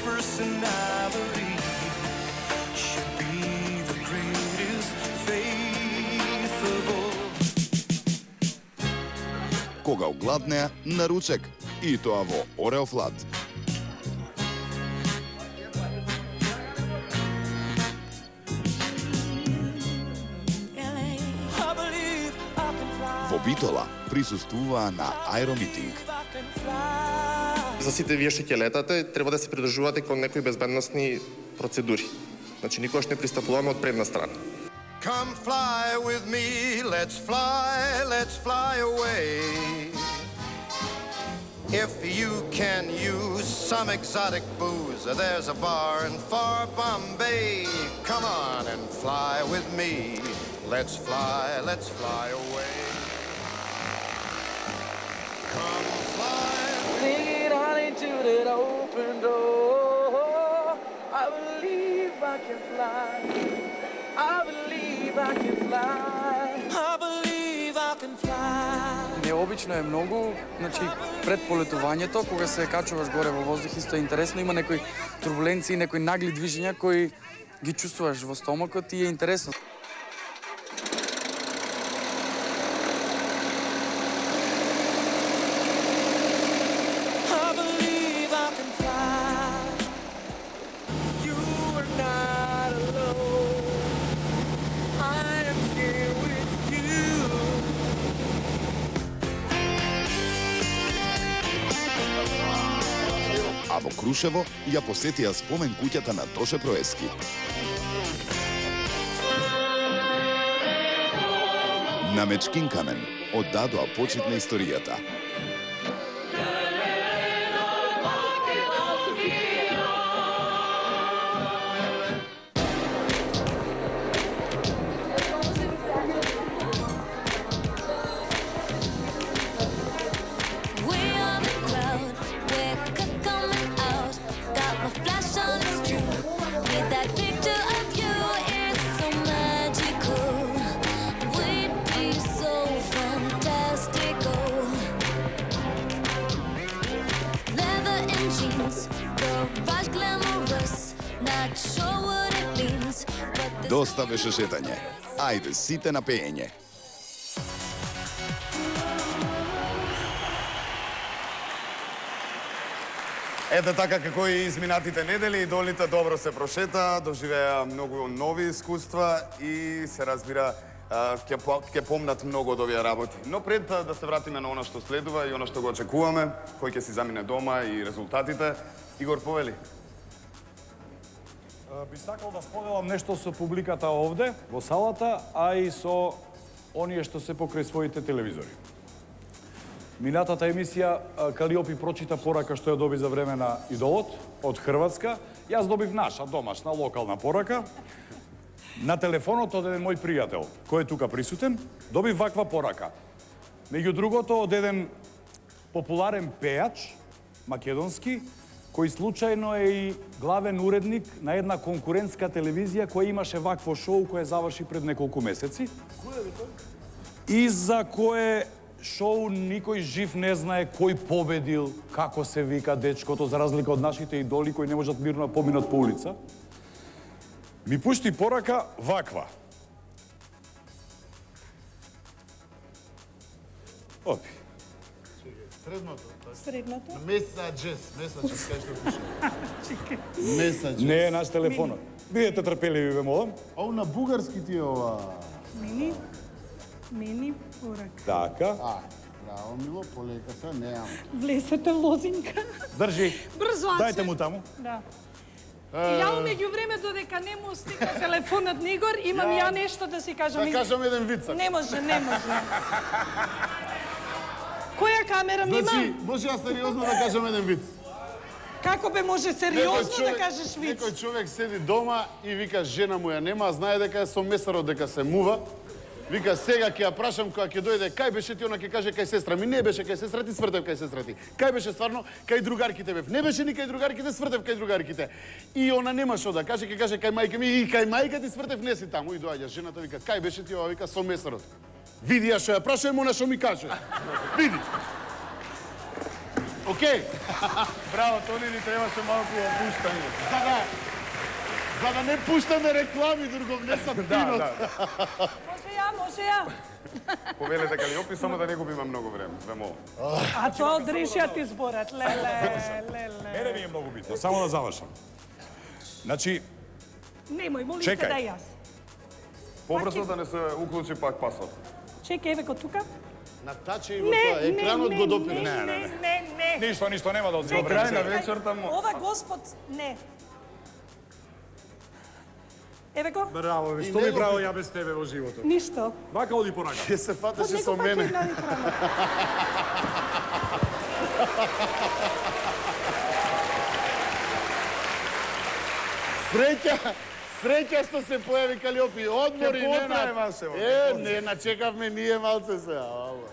personality should be the greatest faith of all. Кога огладнеа, на ручек. И тоа во Ореофлат. Во Битола присуствуваа на аеромитинг. За сите вие што ќе летате, треба да се придржувате кон некои безбедносни процедури. Значи, никогаш не пристапуваме од предна страна. Come fly with me, let's fly away. If you can use some exotic booze, there's a bar in far Bombay. Come on and fly with me, let's fly away. Come fly. Sing it on into that open door. I believe I can fly. I believe I can fly. I believe I can fly. Необично е многу, значи пред полетувањето, кога се качуваш горе во воздух, исто е интересно, има некои турбуленции, некои нагли движења кои ги чувствуваш во стомакот и е интересно. А во Крушево ја посетија спомен куќата на Тоше Проески. На Мечкин камен оддадоа почит на историјата. Доста беше шетање. Ајде, сите на пеење. Ете така како и изминатите недели, идолите добро се прошета, доживеа многу нови искуства и се разбира ќе помнат многу од овие работи. Но пред да се вратиме на она што следува и она што го очекуваме, кој ќе си замине дома и резултатите, Игор, повели. Би сакал да споделам нешто со публиката овде, во салата, а и со оние што се покрај своите телевизори. Минатата емисија Калиопи прочита порака што ја доби за време на Идолот од Хрватска. Јас добив наша, домашна, локална порака. На телефонот од еден мој пријател, кој е тука присутен, добив ваква порака. Меѓу другото, од еден популарен пејач, македонски, кој случајно е и главен уредник на една конкурентска телевизија која имаше вакво шоу кое заврши пред неколку месеци. Кој е тој? И за кое шоу никој жив не знае кој победил, како се вика дечкото, за разлика од нашите идоли кои не можат мирно да поминат по улица. Ми пушти порака ваква. Опи. Средното. Средното? Месаджес, кај што пише. Месаджес. Не е наш телефонот. Бидете трпеливи, ве молам. Ово на бугарски ти е ова. Мини порака. Така. Браво, мило, полека се, неам. Влесете лозинка. Држи. Брзо. Дајте му таму. Да. И ја меѓу време додека не му стигна телефонот на Игор, имам ја нешто да си кажам. Да кажам еден вицак. Не може. Која камера ми има? Значи, може ја сериозно да кажам еден виц. Како бе може сериозно да кажеш виц? Некој човек седи дома и вика жена му ја нема, знае дека е со месарот дека се мува. Вика сега ќе ја прашам кога ќе дојде кај беше ти, она ќе каже кај сестра ми, не беше кај сестра ти, свртев кај сестра ти. Кај беше стварно кај другарките бев. Не беше ни кај другарките, свртев кај другарките. И она нема што да каже, ќе каже кај мајка ми и кај мајка ти свртев не си таму. И доаѓа жената вика кај беше ти, ова вика со месарот. Види ја што ја прашувам, она што ми каже. Види. Окей. Браво, Тони, ни требаше малку опуштање. За да не пуштаме реклами, другом не са пинот. Може ја. Повелете Калиопи, само да не губиме многу време. Ве молам. А тоа одрешјат изборат, леле. Мене ми е многу битно, само да завршам. Значи, Немој, молим Чекај. те да јас. Побрзо да не се уклучи пак пасот. Чекај, еве го тука. Натачи го тоа, екранот го допира. Не. ништо нема да До крај на вечерта му... Ова господ, не. Еве го. Браво, што ми право ја без тебе во животот? Ништо. Вака оди понака. Ќе се фатеше Него со пак мене. една екрана. Среќа што се појави Калиопи. Одмори, Ке потрае, Ваше, не начекавме ние малце сега. Ало.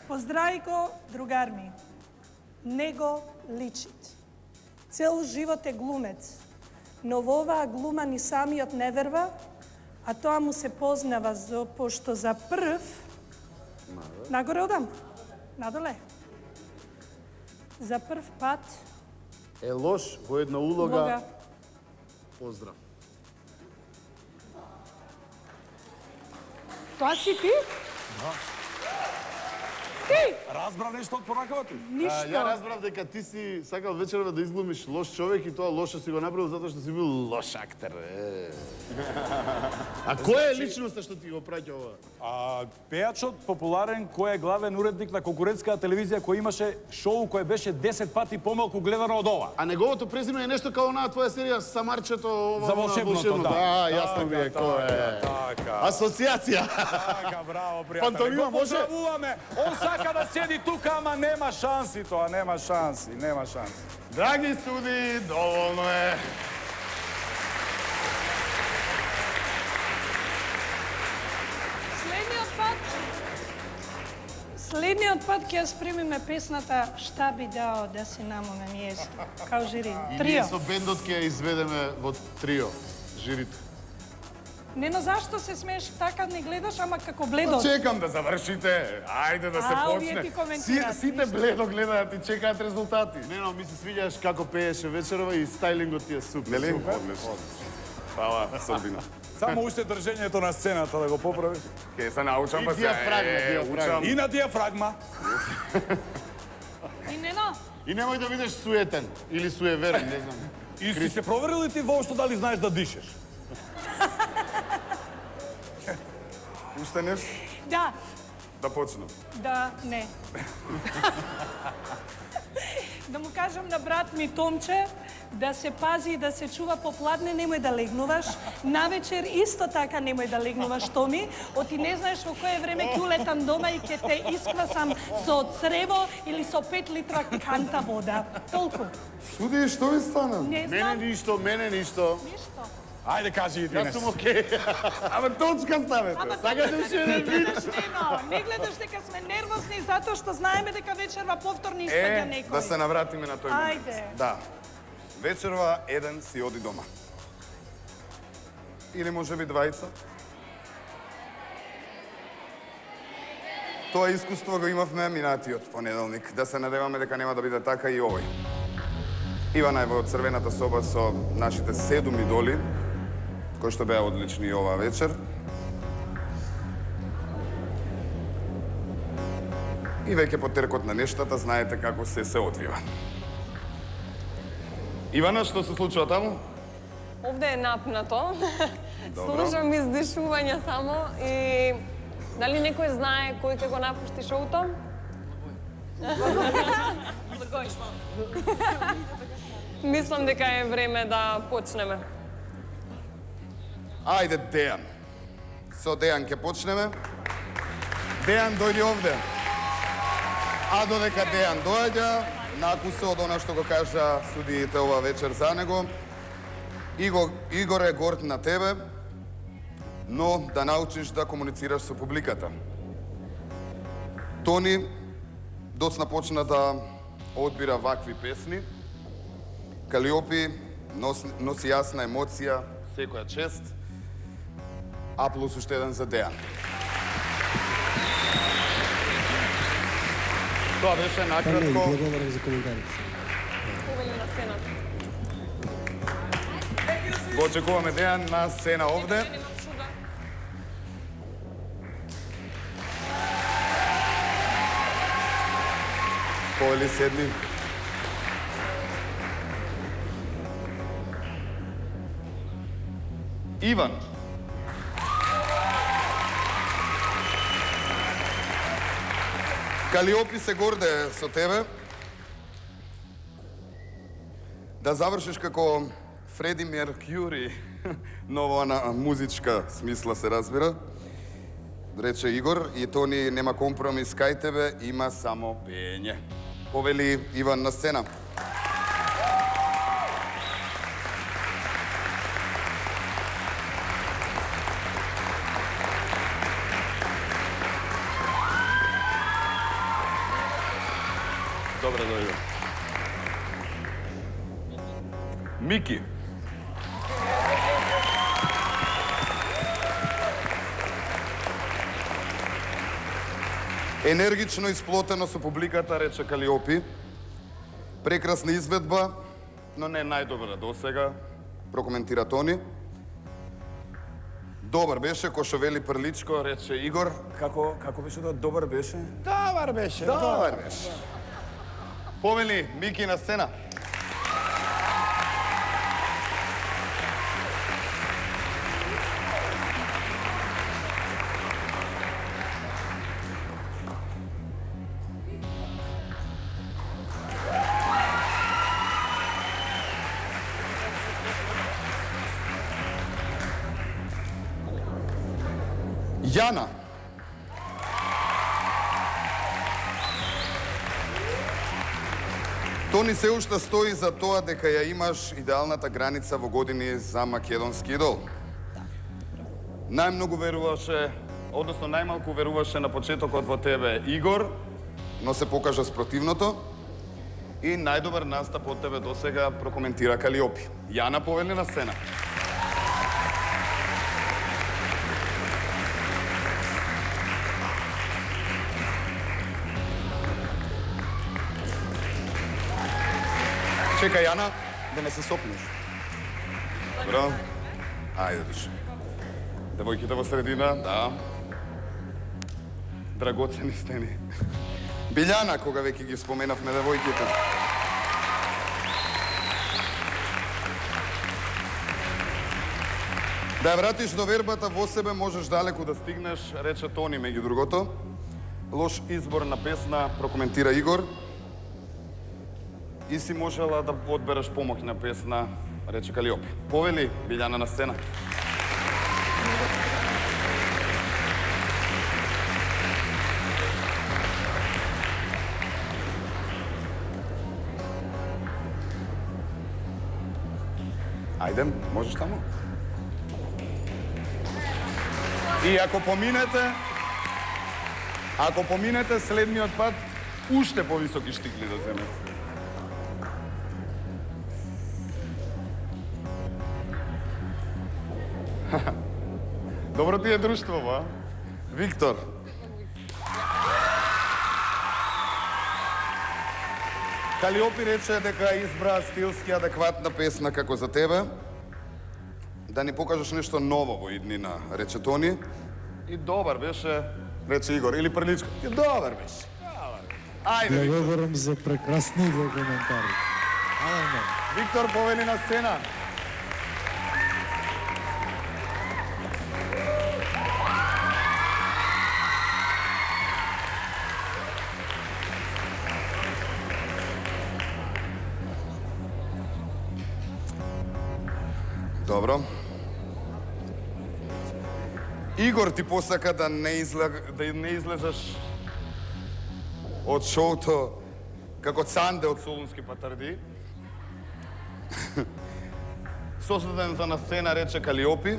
Поздрави го, другар ми. Не го личит. Цел живот е глумец. Но во оваа глума ни самиот не верва, а тоа му се познава пошто за прв... Нагоре одам? Надоле? За прв пат Е лош во една улога. Поздрав. Тоа си ти? Ти? Разбрав нешто од поракавата? Ништо. Ја разбрав дека ти си сакал вечерва да изглумиш лош човек и тоа лошо си го направил затоа што си бил лош актер. А која е личноста што ти го праќа ова? Пејачот популарен кој е главен уредник на конкурентската телевизија кој имаше шоу кој беше 10 пати помалку гледано од ова. А неговото презиме е нешто као онаа твоја серија Самарчето, ова За волшебното, да. јасно ми е кој е. Така. Асоциација. Така, браво, пријатели. Пантомима Го може? поздравуваме. Он сака да седи тука, ама нема шанси тоа, нема шанси. Драги студи, доволно е. Следниот пат ќе ја спремиме песната Шта би дао да си намо на место. Као жири. И ние Трио. со бендот ќе ја изведеме во трио. Жирито. Нено, зашто се смееш така, не гледаш, ама како бледо. Чекам да завршите. Ајде да се овие почне. ти коментираат, Сите ништо. бледо гледаат и чекаат резултати. Нено, ми се свиѓаш како пееше вечерва и стајлингот ти е супер. Нели? Одлично. Фала, Србина. Само уште држењето на сцената да го поправиш. Ке се научам, И па се... диафрагма. учам. И на диафрагма. И Нено, И немој да бидеш суетен или суеверен, не знам. И си се проверил ли ти воопшто дали знаеш да дишеш? Уште нешто? да, Да почнем. да, не. Да му кажам на брат ми Томче да се пази и да се чува попладне, немој да легнуваш. Навечер исто така немој да легнуваш, Томи. Оти не знаеш во кое време ќе улетам дома и ќе те исквасам со црево или со 5 литра канта вода. Толку. Суди, што ви стана? Не Мене знам ништо, мене ништо. ништо. Ајде кажи и ти Јас нещо. сум окей. Абе, точка ставете. Ама Сакаш уште еден гледаш, Нено, не гледаш дека сме нервозни затоа што знаеме дека вечерва повторно испаѓа некој. Да се навратиме на тој момент. Ајде. Да. Вечерва еден си оди дома. Или може би двајца. Тоа искуство го имавме минатиот понеделник. Да се надеваме дека нема да биде така и овој. Ивана е во црвената соба со нашите 7 идоли, кои што беа одлични и оваа вечер. И веќе по теркот на нештата знаете како се одвива. Ивана, што се случува таму? Овде е напнато. Добро. Слушам издишувања само и дали некој знае кој ќе го напушти шоуто? Мислам дека е време да почнеме. Ајде, Дејан. Со Дејан ќе почнеме. Дејан, дојди овде. А додека Дејан доаѓа, накусе од она што го кажа судиите ова вечер за него. Игор е горд на тебе, но да научиш да комуницираш со публиката. Тони доцна почна да одбира вакви песни. Калиопи носи јасна емоција, секоја чест. А плюс уште еден за Дејан. Тоа беше накратко. Благодарам за коментарите. Повели на сцената. Го очекуваме Дејан на сцена овде. Немам шуда. Повели седни. Иван. Калиопи се горде со тебе. Да завршиш како Фреди Меркјури, но во на музичка смисла се разбира. Рече Игор, и Тони нема компромис кај тебе, има само пење. Повели Иван на сцена. Добре дојде. Мики. Енергично исплотено со публиката, рече Калиопи. Прекрасна изведба, но не најдобра досега, прокоментира Тони. Добар беше, ко што вели Прличко, рече Игор. Како беше тоа? Добар беше? Добар беше. Добар беше. Повели Мики на сцена. Јана. Тони се уште стои за тоа дека ја имаш идеалната граница во години за македонски идол. Најмногу веруваше, односно најмалку веруваше на почетокот во тебе Игор, но се покажа спротивното. И најдобар настап од тебе досега прокоментира Калиопи. Јана, повели на сцена. Чекај, Јана, да не се сопнеш. Добро. Ајде, душе. Девојките во средина, да. Драгоцени сте ни. Билјана, кога веќе ги споменавме девојките. Да ја вратиш довербата во себе, можеш далеку да стигнеш, рече Тони, меѓу другото. Лош избор на песна, прокоментира Игор. И си можела да одбереш помоќна песна, рече Калиопи. Повели Билјана на сцена. Ајде, можеш таму? И ако поминете следниот пат, уште повисоки штикли да земете. Добро ти е друштво, ба? Виктор. Калиопи рече дека избра стилски адекватна песна како за тебе. Да ни покажеш нешто ново во иднина, рече Тони. И добар беше, рече Игор. Или Прличко. И добар беше. Ајде, Виктор. Благодарам за прекрасните коментари. Виктор, повели на сцена. Добро. Игор ти посака да не излезеш од шоуто како Цанде од Солунски патарди. Соседен на сцена, рече Калиопи.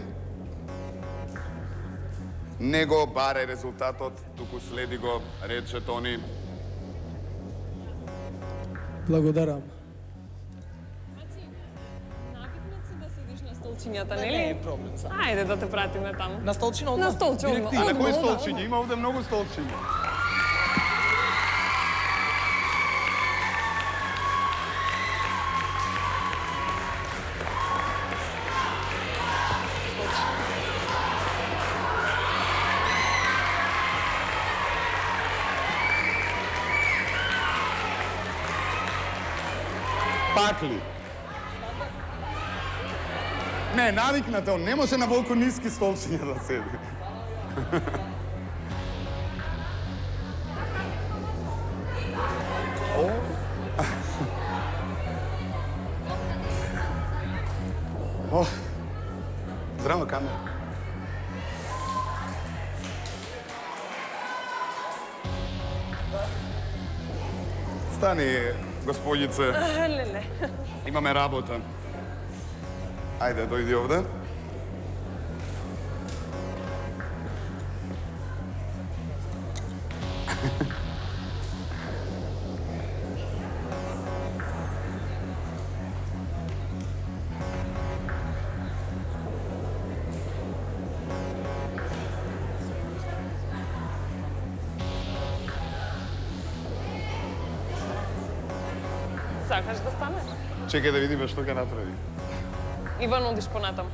Не го баре резултатот, туку следи го, рече Тони. Благодарам. Столчињата, нели? Не е проблем. Ајде да те пратиме таму. На столчина одма? На столче одма. А на кои столчиња? Има овде многу столчиња. Пак ли? Не, навикнате, он не може на волку ниски столчиња да седи. О, здраво, камера. Стани, господице. Леле. Имаме работа. Ајде, дојди овде. Сакаш да станеш? Чекај да видиме што ќе направи. Иван, одиш понатам.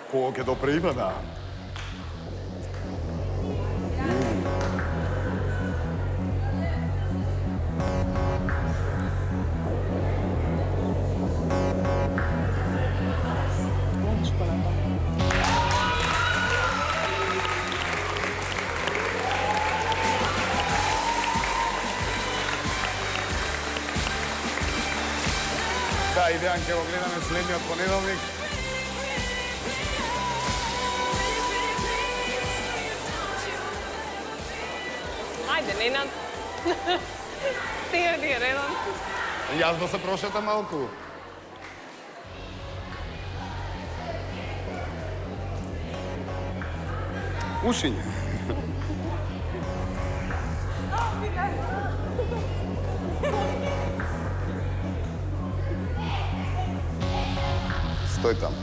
Кога ќе допре Ивана? Да, идејан ќе го гледаме следниот понеделник. Ајде, Ненад. Ти е редон. Јас да се прошетам малку. Ушиње. Стој таму.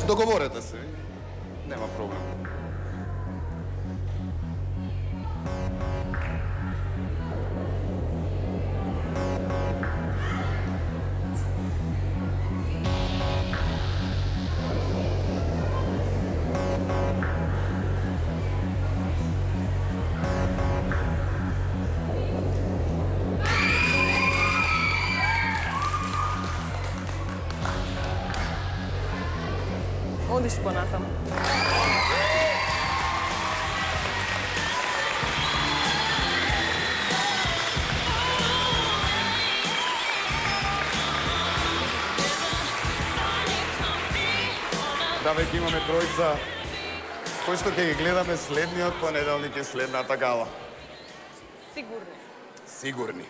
Договорете се. Нема проблем. Одиш понатам. Да, веќе имаме тројца кои што ќе ги гледаме следниот понеделник и следната гала. Сигурно. Сигурни.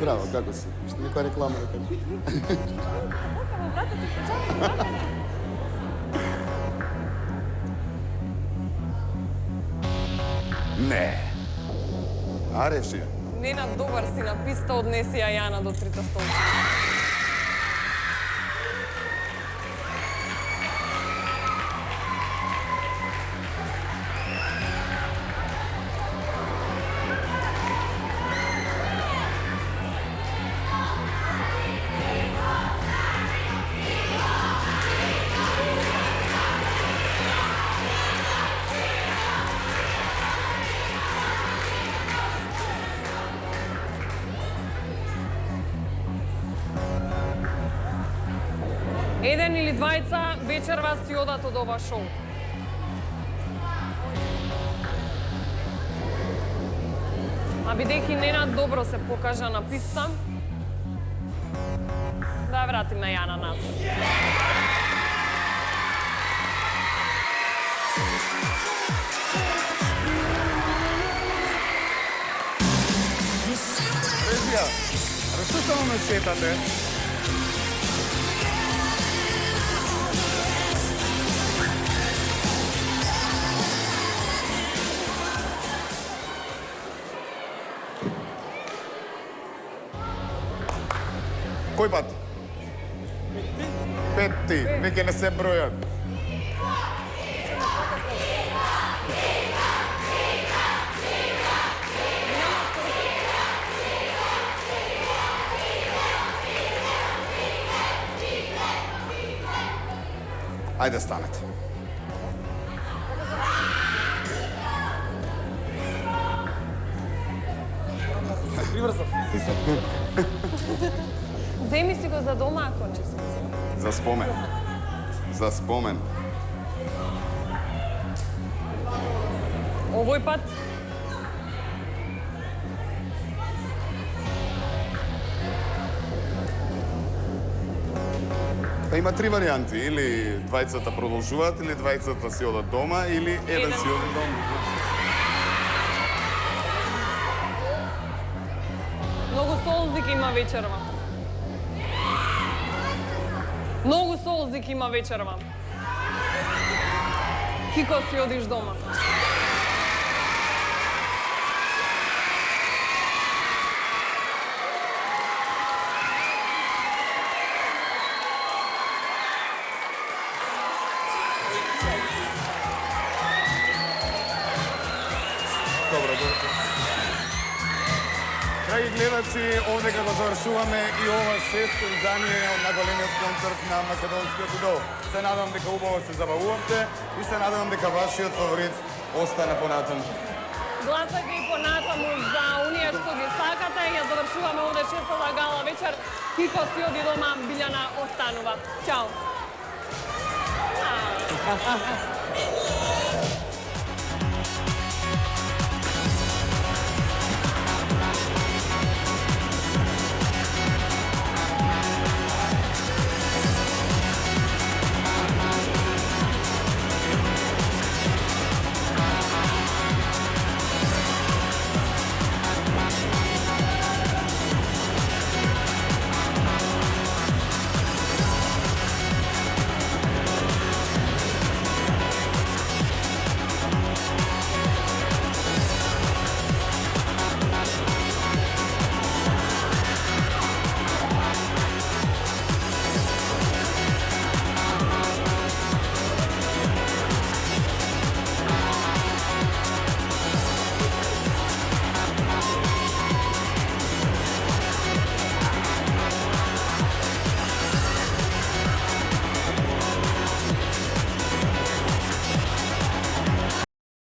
Здраво, како си? Што некоја реклама да кажеш? Не. А реши. Ненад, добар си на писта, однеси ја Јана до трита столчина. Еден или двајца вечерва си одат од ова шоу. А бидејќи Ненад добро се покажа на писта, да вратиме Јана назад. Режија, што само ме шетате? Кој пат? Петти. Веќе не се бројат. Ајде станете. Земи си го за дома, ако не си. За спомен. За спомен. Овој пат Па има три варијанти, или двајцата продолжуваат, или двајцата си одат дома, или еден си оди дома. многу солзик има вечерва. Многу солзик има вечерва. Кико си одиш дома. Добро. Драги гледачи, овде како завршуваме и ова шесто издание од најголемиот концерт на македонскиот идол. Се надам дека убаво се забавувавте и се надам дека вашиот фаворит остане понатаму. Гласајте и понатаму за оние што ги сакате. Ја завршуваме овде шестата гала вечер. Кико си оди дома, Билјана останува. Чао.